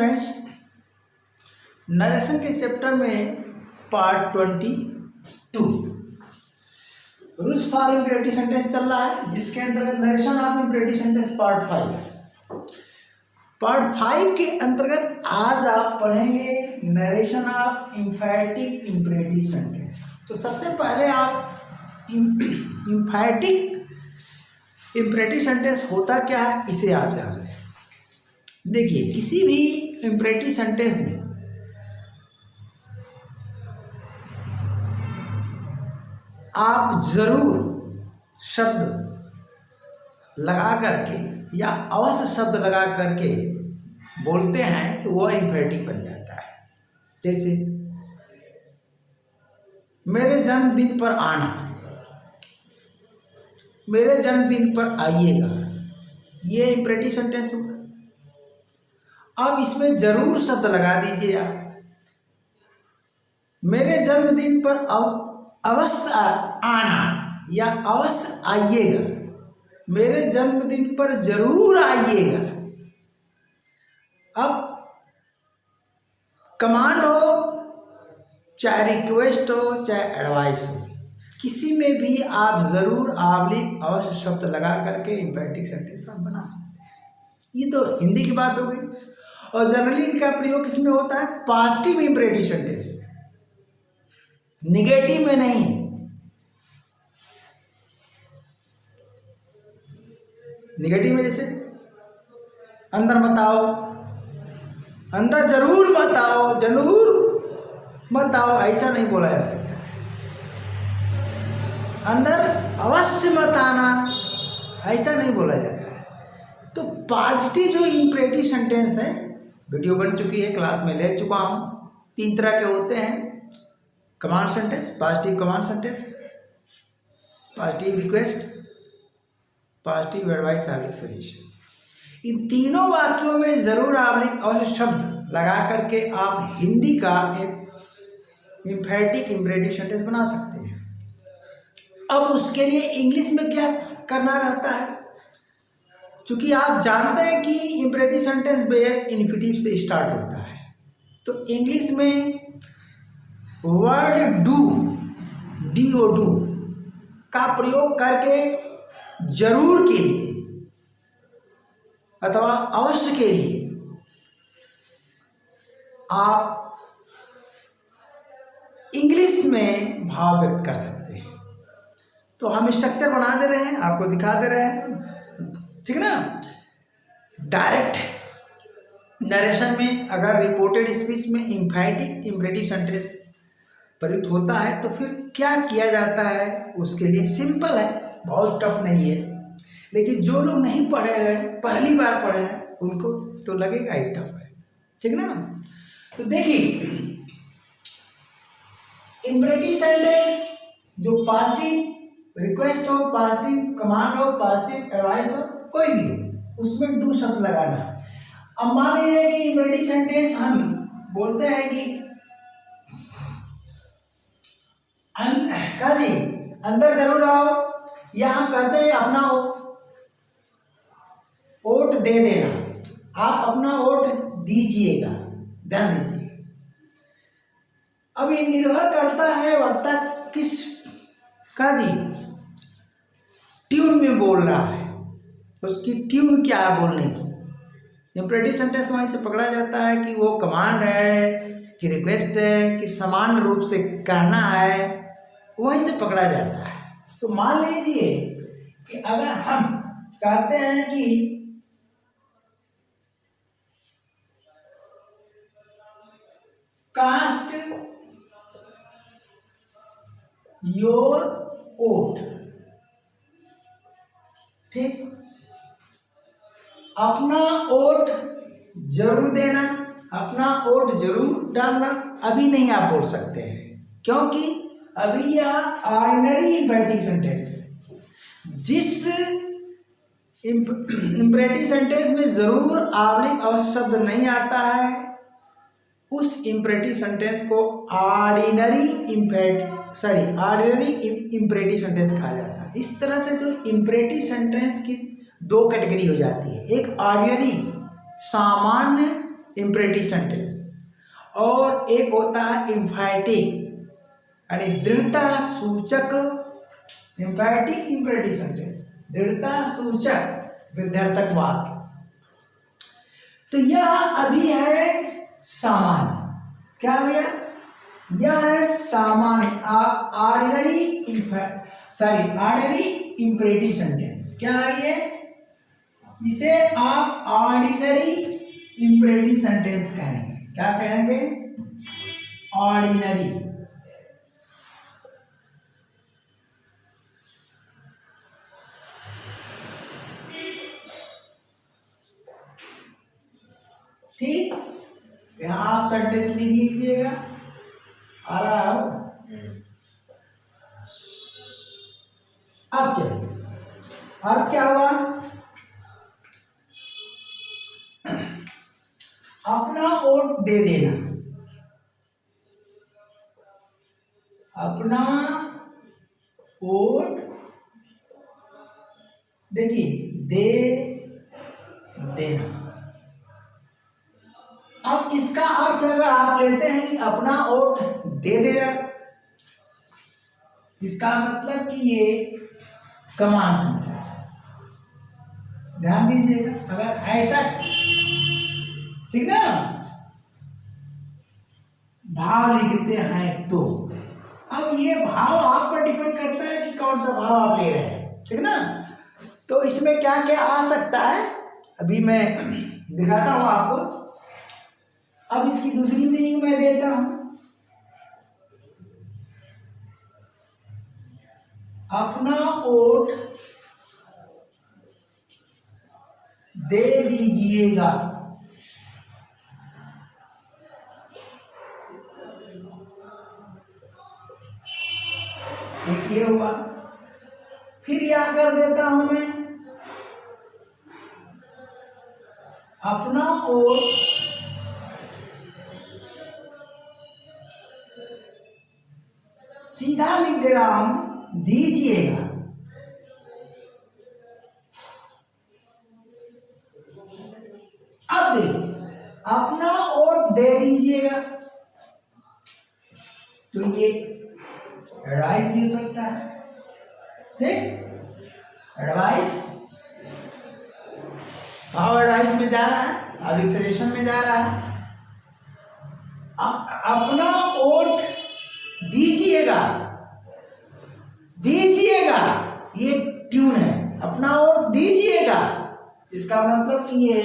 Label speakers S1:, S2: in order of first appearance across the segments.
S1: Students, narration के chapter में part 22 rules for imperative sentence चल रहा है, जिसके अंतर्गत narration of imperative sentence part 5 के अंतर्गत आज आप पढ़ेंगे नरेशन ऑफ इंफैटिक इंपरेटिव सेंटेंस। तो सबसे पहले आप इंफैटिक इंपरेटिव सेंटेंस होता क्या है इसे आप जान लें। देखिए, किसी भी इंपरेटिव सेंटेंस में आप जरूर शब्द लगा करके या अवश्य शब्द लगा करके बोलते हैं तो वह इंफैटिक बन जाता है। जैसे मेरे जन्मदिन पर आना, मेरे जन्मदिन पर आइएगा, ये इंपरेटिव सेंटेंस होगा। अब इसमें जरूर शब्द लगा दीजिए आप, मेरे जन्मदिन पर अवश्य आना या अवश्य आइएगा, मेरे जन्मदिन पर जरूर आइएगा। अब कमांड हो चाहे रिक्वेस्ट हो चाहे एडवाइस हो, किसी में भी आप जरूर अवश्य शब्द लगा करके इंपैटिक सेंटेंस आप बना सकते हैं। ये तो हिंदी की बात हो गई। और जनरली इनका प्रयोग किसमें होता है? पॉजिटिव इंपरेटिव सेंटेंस में, निगेटिव में नहीं। निगेटिव में जैसे अंदर मत आओ, अंदर जरूर मत आओ, जरूर मत आओ, ऐसा नहीं बोला जा सकता। अंदर अवश्य मत आना, ऐसा नहीं बोला जाता है। तो पॉजिटिव जो इंपरेटिव सेंटेंस है, वीडियो बन चुकी है, क्लास में ले चुका हूँ। 3 तरह के होते हैं command sentence, positive command sentence, positive request, positive advice और सजेशन। इन तीनों वाक्यों में जरूर अवश्य शब्द लगा करके आप हिंदी का इंफैटिक इंपरेटिव सेंटेंस बना सकते हैं। अब उसके लिए इंग्लिश में क्या करना रहता है? क्योंकि आप जानते हैं कि इंपरेटिव सेंटेंस बेयर इन्फिनिटिव से स्टार्ट होता है, तो इंग्लिश में वर्ड डू का प्रयोग करके जरूर के लिए अथवा अवश्य के लिए आप इंग्लिश में भाव व्यक्त कर सकते हैं। तो हम स्ट्रक्चर बना दे रहे हैं, आपको दिखा दे रहे हैं, ठीक ना। डायरेक्ट नरेशन में अगर रिपोर्टेड स्पीच में इंफैटिक इंपरेटिव सेंटेंस प्रयुक्त होता है तो फिर क्या किया जाता है? उसके लिए सिंपल है, बहुत टफ नहीं है। लेकिन जो लोग नहीं पढ़े हैं, पहली बार पढ़े हैं, उनको तो लगेगा ही टफ है, ठीक ना। तो देखिए, इंपरेटिव सेंटेंस जो पॉजिटिव रिक्वेस्ट हो, पॉजिटिव कमांड हो, पॉजिटिव एडवाइस हो, कोई भी हो, उसमें डू शब्द लगाना है। अब मान लीजिए कि इंपरेटिव सेंटेंस हम बोलते हैं कि जी अंदर जरूर आओ, या हम कहते हैं अपना वोट दे देना, आप अपना वोट दीजिएगा, ध्यान दीजिए। अब ये निर्भर करता है वक्ता किस का जी ट्यून में बोल रहा है, उसकी ट्यून क्या है बोलने की। इंपरेटिव सेंटेंस वहीं से पकड़ा जाता है कि वो कमांड है कि रिक्वेस्ट है कि सामान्य रूप से कहना है, वहीं से पकड़ा जाता है। तो मान लीजिए कि अगर हम कहते हैं कि कास्ट योर वोट, ठीक, अपना वोट जरूर देना, अपना वोट जरूर डालना। अभी नहीं आप बोल सकते हैं, क्योंकि अभी यह ऑर्डिनरी इंपरेटिव सेंटेंस है। जिस इंपरेटिव सेंटेंस में जरूर अवश्य शब्द नहीं आता है, उस इंपरेटिव सेंटेंस को ऑर्डिनरी इंपरेटिव सेंटेंस कहा जाता है। इस तरह से जो इंपरेटिव सेंटेंस की 2 कैटेगरी हो जाती है, एक ऑर्डिनरी सामान्य इम्परेटिव सेंटेंस, और एक होता है इम्फैटिक यानी दृढ़ता सूचक, इम्फैटिक इम्परेटिव सेंटेंस, दृढ़ता सूचक विध्यर्थक वाक्य। तो यह अभी है सामान्य, क्या भैया, यह है सामान्य ऑर्डिनरी ऑर्डिनरी इम्परेटिव सेंटेंस। क्या है ये, इसे आप ऑर्डिनरी इम्परेटिव सेंटेंस कहेंगे। क्या कहेंगे, ऑर्डिनरी। ठीक, यहां आप सेंटेंस लिख लीजिएगा, आ रहा हो। अब चलिए, अर्थ क्या हुआ, अपना वोट दे देना, अपना वोट देखिए दे देना। अब इसका अर्थ अगर आप लेते हैं कि अपना वोट दे देना, इसका मतलब कि ये कमांड सेंटेंस है। ध्यान दीजिएगा, अगर ऐसा, ठीक ना, भाव लिखते हैं तो अब ये भाव आप पर डिपेंड करता है कि कौन सा भाव आप ले रहे हैं, ठीक ना। तो इसमें क्या क्या आ सकता है, अभी मैं दिखाता हूं आपको। अब इसकी दूसरी मीनिंग मैं देता हूं, अपना वोट दे दीजिएगा। एक ये हुआ, फिर क्या कर देता हूं मैं, अपना वोट सीधा लिख दे रहा हूं, दीजिएगा। अब देखिए, अपना वोट दे दीजिएगा, तो ये एडवाइस भी हो सकता है, ठीक, एडवाइस, भाव एडवाइस में जा रहा है, अब सजेशन में जा रहा है। अपना वोट दीजिएगा, दीजिएगा, ये ट्यून है, अपना वोट दीजिएगा। इसका मतलब कि ये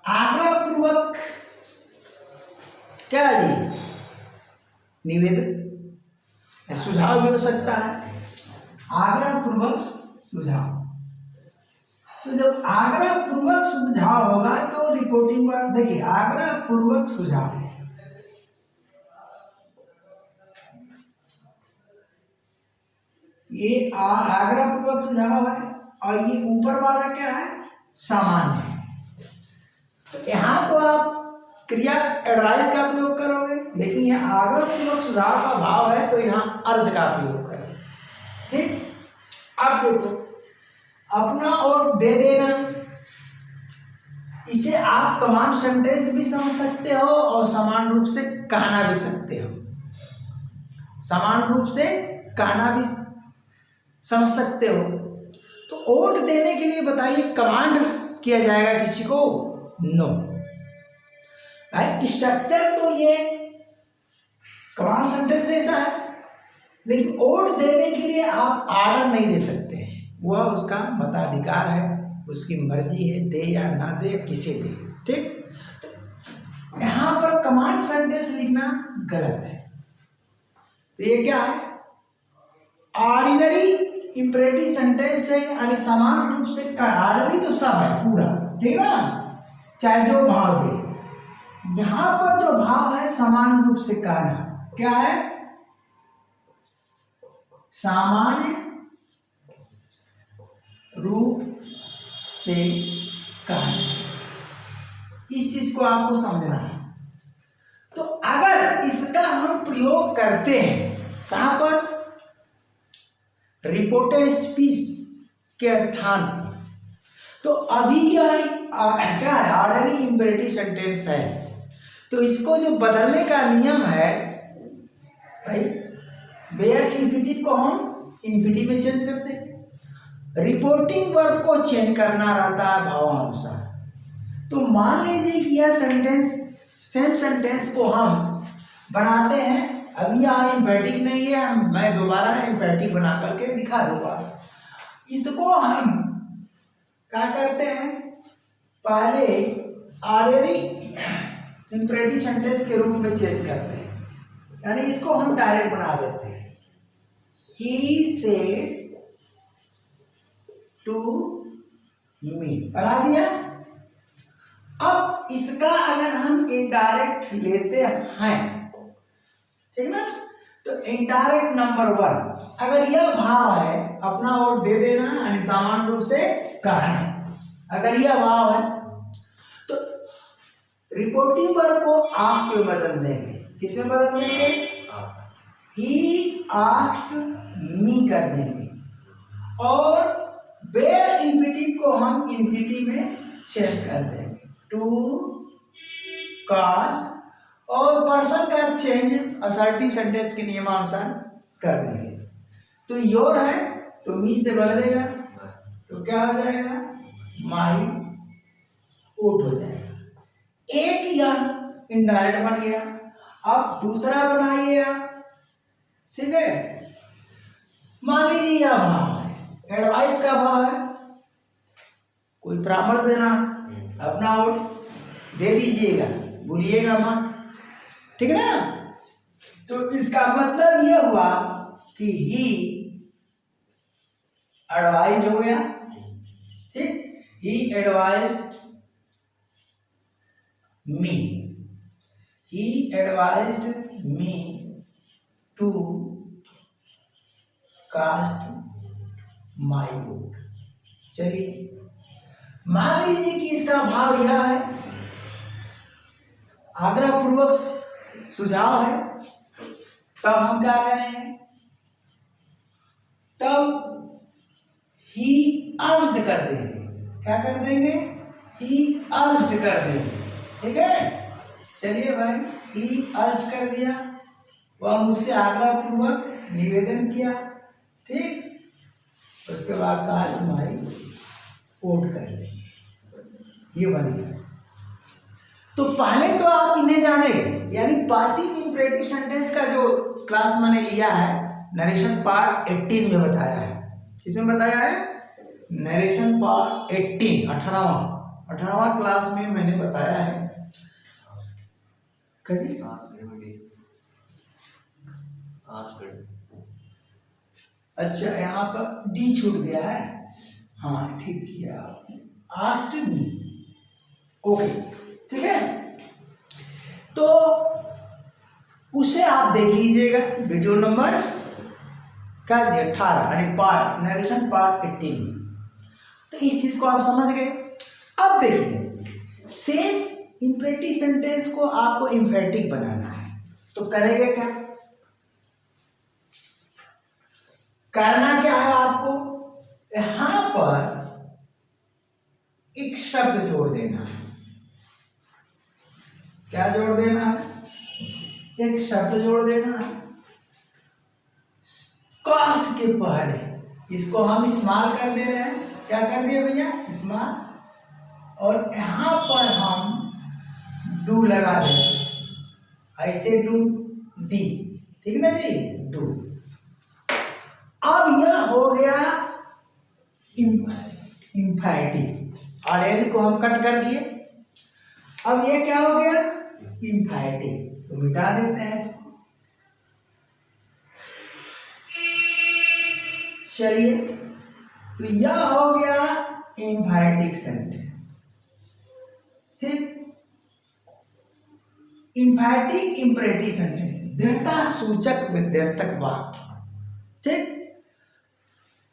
S1: आग्रहपूर्वक, क्या है, निवेदन, सुझाव भी हो सकता है, आग्रहपूर्वक सुझाव। तो जब आग्रहपूर्वक सुझाव होगा तो रिपोर्टिंग वर्क, देखिए आग्रहपूर्वक सुझाव, ये आग्रहपूर्वक सुझाव है, और ये ऊपर वाला क्या है, सामान्य है। तो यहाँ तो आप क्रिया एडवाइस का प्रयोग करोगे, लेकिन यह आग्रहपूर्वक सुझाव का भाव है तो यहाँ अर्ज का प्रयोग करें, ठीक। अब देखो, अपना और दे देना, इसे आप कमांड सेंटेंस भी समझ सकते हो और समान रूप से कहना भी सकते हो, समान रूप से कहना भी समझ सकते हो। तो वोट देने के लिए बताइए कमांड किया जाएगा किसी को, नो भाई। स्ट्रक्चर तो ये कमांड सेंटेंस जैसा है, लेकिन वोट देने के लिए आप आर्डर नहीं दे सकते हैं, वह उसका मताधिकार है, उसकी मर्जी है, दे या ना दे, किसे दे, ठीक। तो यहाँ पर कमांड सेंटेंस लिखना गलत है। तो ये क्या है, ऑर्डिनरी इंपरेटिव सेंटेंस है, यानी समान रूप से, ऑर्डिनरी तो सब है पूरा, ठीक ना, चाहे जो भाव दे। यहां पर जो भाव है समान रूप से कहना, क्या है, सामान्य रूप से कहना, इस चीज को आपको समझना है। तो अगर इसका हम प्रयोग करते हैं कहां पर, रिपोर्टेड स्पीच के स्थान पर, तो अभी यह क्या है, ऑर्डिनरी इंपेरेटिव सेंटेंस है, तो इसको जो बदलने का नियम है भाई, वेयर इंफिनिटिव को हम इंफिनिटिव में चेंज करते हैं, रिपोर्टिंग वर्ब को चेंज करना रहता है भावानुसार। तो मान लीजिए कि यह सेंटेंस, सेम सेंटेंस को हम बनाते हैं, अभी यहाँ इंपेरेटिव नहीं है, मैं दोबारा इंपेरेटिव बना करके दिखा दूंगा। इसको हम क्या करते हैं, पहले ऑर्डिनरी इंपेरेटिव सेंटेंस के रूप में चेंज करते हैं, यानी इसको हम डायरेक्ट बना देते हैं, ही सेड टू मी, बना दिया। अब इसका अगर हम इनडायरेक्ट लेते हैं, ठीक ना, तो इनडायरेक्ट नंबर 1, अगर यह भाव है अपना वोट दे देना, यानी सामान्य रूप से कहना, अगर यह भाव है तो रिपोर्टिंग वर्ब को आस्क में बदल देंगे, किसमें बदल देंगे, ही आस्क्ड मी कर देंगे, और वेयर इंफिनिटिव को हम इंफिनिटिव में चेंज कर देंगे, टू कास्ट, और पर्सन का चेंज असर्टिव सेंटेंस के नियमानुसार कर देंगे। तो योर है तो मी से बदलेगा, तो क्या हो जाएगा, माई ओट हो जाएगा। एक यह इनडायरेक्ट बन गया। अब दूसरा बनाइए आप, ठीक है, मान लीजिए यह भाव है, एडवाइस का भाव है, कोई परामर्श देना, अपना वोट दे दीजिएगा, भूलिएगा मत, ठीक है ना। तो इसका मतलब यह हुआ कि ही एडवाइज हो गया, ठीक, he advised me, he advised me to cast my vote. चलिए मान लीजिए कि इसका भाव यह है, आग्रह पूर्वक सुझाव है, तब हम क्या करेंगे, तब ही अर्ज्ड कर देंगे, क्या कर देंगे, ही अर्ज्ड कर देंगे, ठीक है। चलिए भाई, ही अर्ज्ड कर दिया, वह मुझसे आग्रह पूर्वक निवेदन किया, ठीक, उसके बाद काश तुम्हारी वोट कर देंगे, ये बन गया। तो पहले तो आप इन्हें जानेंगे, यानी पार्टिक इंपेरेटिव सेंटेंस का जो क्लास मैंने लिया है, नरेशन पार्ट 18 में बताया है, किसमें बताया है, नरेशन पार्ट 18, 18वां क्लास में मैंने बताया है। अच्छा, यहाँ पर डी छूट गया है, हाँ ठीक किया आपने, आस्क्ड मी, ओके, ठीक है। तो उसे आप देख लीजिएगा, वीडियो नंबर क्या 18, यानी पार्ट, नरेशन पार्ट 18 में। तो इस चीज को आप समझ गए। अब देखिए, सेम इंपेरेटिव सेंटेंस को आपको इंफेटिक बनाना है, तो करेंगे क्या, करना क्या है, आपको यहां पर एक शब्द जोड़ देना है। क्या जोड़ देना है, एक शब्द जोड़ देना है कास्ट के पहले, इसको हम स्मॉल कर दे रहे हैं, क्या कर दिए भैया, स्मॉल, और यहां पर हम डू लगा दें, ऐसे डू, डी, ठीक ना जी, डू। अब यह हो गया इंफिनिटिव, ऑर्डिनरी को हम कट कर दिए, अब ये क्या हो गया, इंफिनिटिव, तो मिटा देते हैं इसको। चलिए, तो यह हो गया इंफिनिटिव सेंटेंस, ठीक, इंफिनिटिव इंपेरेटिव सेंटेंस, दृढ़ता सूचक विध्यर्थक वाक्य, ठीक।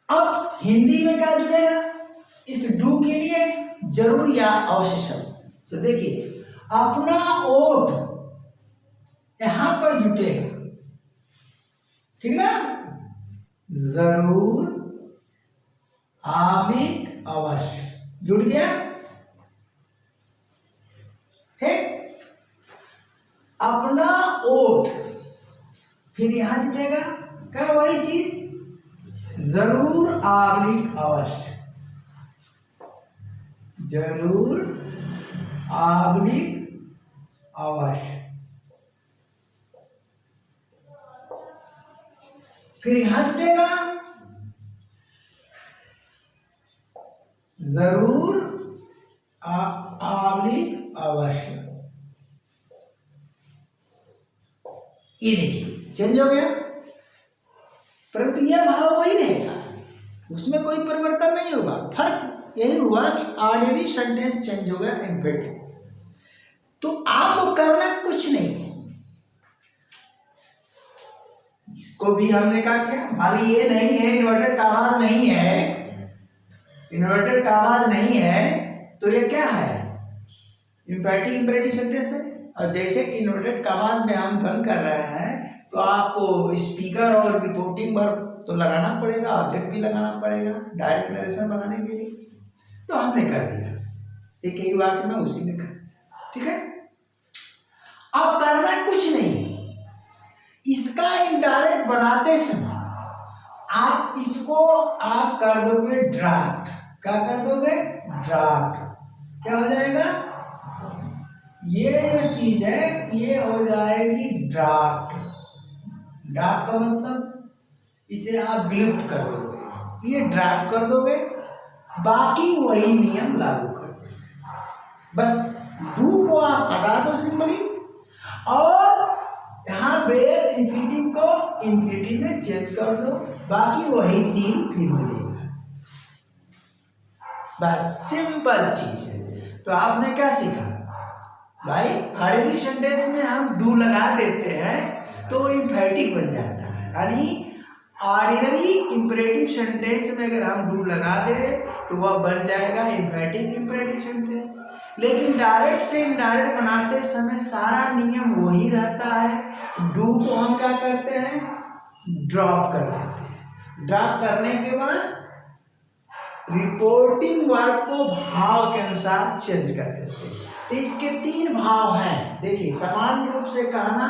S1: अब हिंदी में क्या जुड़ेगा, इस डू के लिए जरूर या अवश्य शब्द, तो देखिए अपना ओट यहां पर जुटेगा, ठीक ना, जरूर, आमिर, अवश्य, जुड़ गया, फिर यहाँ जुड़ेगा क्या, वही चीज, जरूर ऑब्लिक अवश्य, जरूर ऑब्लिक अवश्य। फिर यहां जुटेगा जरूर ऑब्लिक अवश्य। ये देखिए चेंज हो गया, परंतु यह भाव वही रहेगा, उसमें कोई परिवर्तन नहीं होगा। फर्क यही हुआ कि ऑर्डिनरी सेंटेंस चेंज हो गया इम्पेरेटिव। तो आपको करना कुछ नहीं है, इसको भी हमने कहा क्या, मान ली ये नहीं है, इन्वर्टेड कामाज नहीं है, इन्वर्टेड कामाज नहीं है, तो ये क्या है, इम्पेरेटिव इम्पेरेटिव सेंटेंस है। और जैसे इन्वर्टेड कामाज में हम बंद कर रहे हैं, तो आपको स्पीकर और रिपोर्टिंग वर्ब तो लगाना पड़ेगा, ऑब्जेक्ट भी लगाना पड़ेगा डायरेक्ट नरेशन बनाने के लिए। तो हमने कर दिया एक ही वाक्य में, उसी में कर, ठीक है। अब करना कुछ नहीं, इसका इनडायरेक्ट बनाते समय आप इसको आप कर दोगे ड्राफ्ट। क्या कर दोगे, ड्राफ्ट। क्या हो जाएगा, ये जो चीज है ये हो जाएगी ड्राफ्ट। ड्राफ्ट का मतलब इसे आप विलुप्त कर दोगे, ये ड्राफ्ट कर दोगे, बाकी वही नियम लागू कर दोगे। बस डू को आप हटा दो सिंपली, और यहाँ बेयर इन्फिनिटिव को इन्फिनिटिव में चेंज कर दो, बाकी वही तीन फिर मिलेगा। बस सिंपल चीज है। तो आपने क्या सीखा भाई, ऑर्डिनरी सेंटेंस में हम डू लगा देते हैं तो इम्पेरेटिव बन जाता है, यानी ऑर्डिनरी इम्पेरेटिव सेंटेंस में अगर हम डू लगा दें तो वह बन जाएगा इम्पेरेटिव इम्पेरेटिव सेंटेंस। लेकिन डायरेक्ट से इनडायरेक्ट बनाते समय सारा नियम वही रहता है। डू को हम क्या करते हैं, ड्रॉप कर देते हैं। ड्रॉप करने के बाद रिपोर्टिंग वर्ब को भाव के अनुसार चेंज कर देते हैं। तो इसके तीन भाव हैं, देखिए, समान रूप से कहना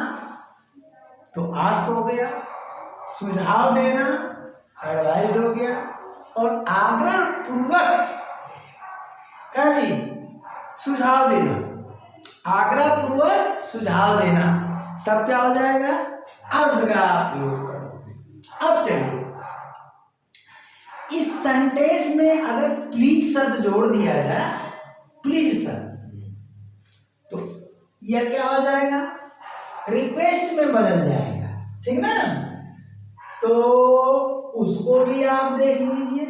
S1: तो आस्क हो गया, सुझाव देना एडवाइज हो गया, और आग्रह पूर्वक क्या जी, सुझाव देना, आग्रह पूर्वक सुझाव देना, तब क्या हो जाएगा, अब जगह आप प्रयोग करोगे। अब चलिए इस सेंटेंस में अगर प्लीज शब्द जोड़ दिया जाए, प्लीज शब्द, तो यह क्या हो जाएगा, रिक्वेस्ट में बदल जाएगा, ठीक ना। तो उसको भी आप देख लीजिए।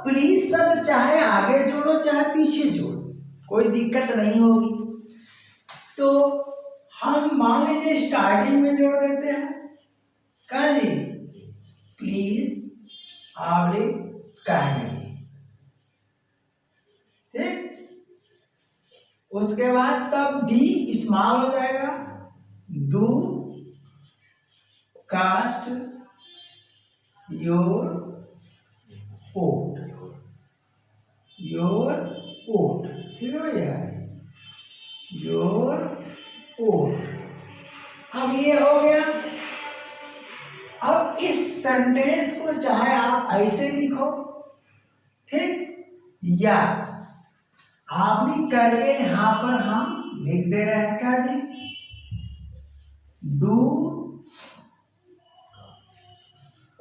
S1: प्लीज शब्द चाहे आगे जोड़ो चाहे पीछे जोड़ो, कोई दिक्कत नहीं होगी। तो हम मान लीजिए स्टार्टिंग में जोड़ देते हैं, कहा जी, प्लीज आवले काइंडली, ठीक। उसके बाद तब डी स्मॉल हो जाएगा, do cast your vote, your vote, ठीक है भैया, योर ओट। अब ये हो गया। अब इस सेंटेंस को चाहे आप ऐसे लिखो, ठीक, या आपने करके यहां पर हम लिख दे रहे हैं, क्या जी, डू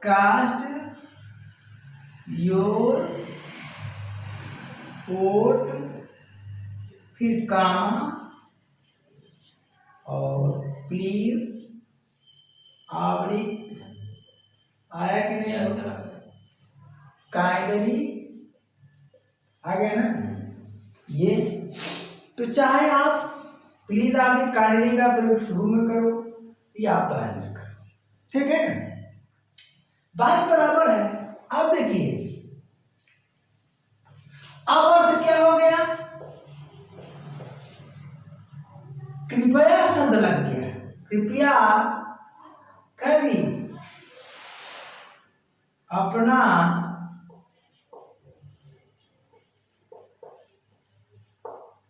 S1: कास्ट योर ओट, फिर कामा और प्लीज आवड़ी, आया कि नहीं, काइंडली आ गया ना ये। तो चाहे आप प्लीज आवड़ी काइंडली का प्रयोग शुरू में करो या बाद में करो, ठीक है, बात बराबर है। अब देखिए, अब अर्थ क्या हो गया, कृपया रुपया कभी अपना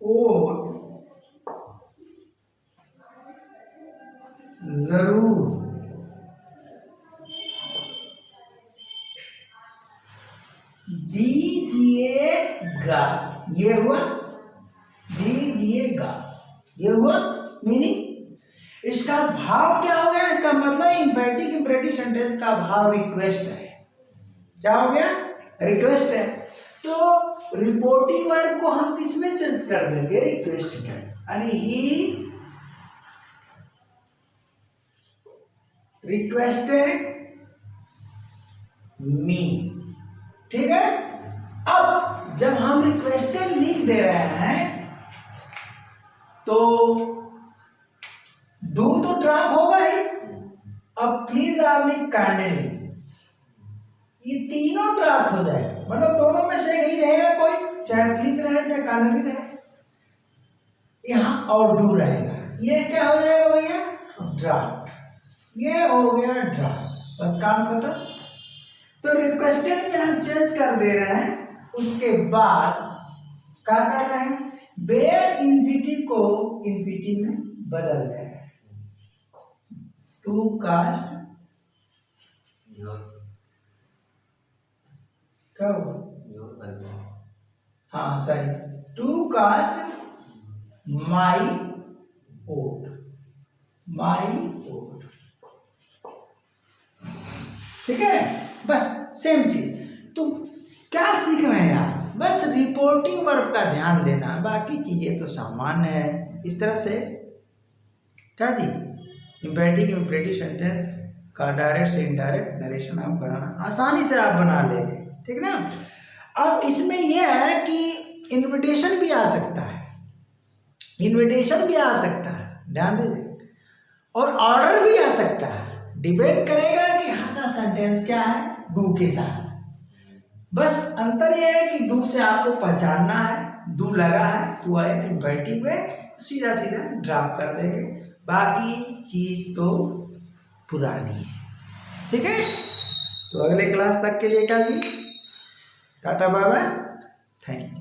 S1: वोट जरूर दीजिएगा। ये हुआ दीजिएगा, ये हुआ मीनिंग। इसका भाव क्या हो गया? इसका मतलब इंफेटिक इंपरेटिव सेंटेंस का भाव रिक्वेस्ट है। क्या हो गया? रिक्वेस्ट है। तो रिपोर्टिंग वर्ब को हम किसमें चेंज कर देंगे? रिक्वेस्ट में। यानी ही रिक्वेस्टेड मी। ठीक है। अब जब हम रिक्वेस्टेड लिख दे रहे हैं तो डू तो ड्रॉप होगा ही। अब प्लीज आप लिख काइंडली, ये तीनों ड्रॉप हो जाएगा। मतलब दोनों में से ही रहेगा कोई, चाहे प्लीज रहे चाहे काइंडली रहे। यहां और डू रहेगा। ये क्या हो जाएगा भैया? ड्रॉप। ये हो गया ड्रॉप। बस काम खत्म। तो रिक्वेस्टेड में हम चेंज कर दे रहे हैं। उसके बाद क्या कर रहे हैं? बेयर इन्फिनिटिव को इन्फिनिटिव में बदल रहे हैं। टू कास्ट क्या हुआ? हाँ सही, टू कास्ट माई ओट, माई ओट। ठीक है। बस सेम चीज। तो क्या सीख रहे हैं आप? बस रिपोर्टिंग वर्ब का ध्यान देना, बाकी चीजें तो सामान्य है। इस तरह से क्या जी, इंपैरेटिव इंपरेटिव सेंटेंस का डायरेक्ट से इनडायरेक्ट नरेशन आप बनाना आसानी से आप बना लेंगे। ठीक ना। अब इसमें यह है कि इन्विटेशन भी आ सकता है, इन्विटेशन भी आ सकता है, ध्यान दीजिए, और ऑर्डर भी आ सकता है। डिपेंड करेगा कि यहाँ का सेंटेंस क्या है डू के साथ। बस अंतर यह है कि डू से आपको पहचानना है, डू लगा है तो है इन्वर्टिव में, सीधा सीधा ड्रॉप कर देंगे। बाकी चीज तो पुरानी है। ठीक है। तो अगले क्लास तक के लिए क्या जी, ta-ta bye bye, thank you.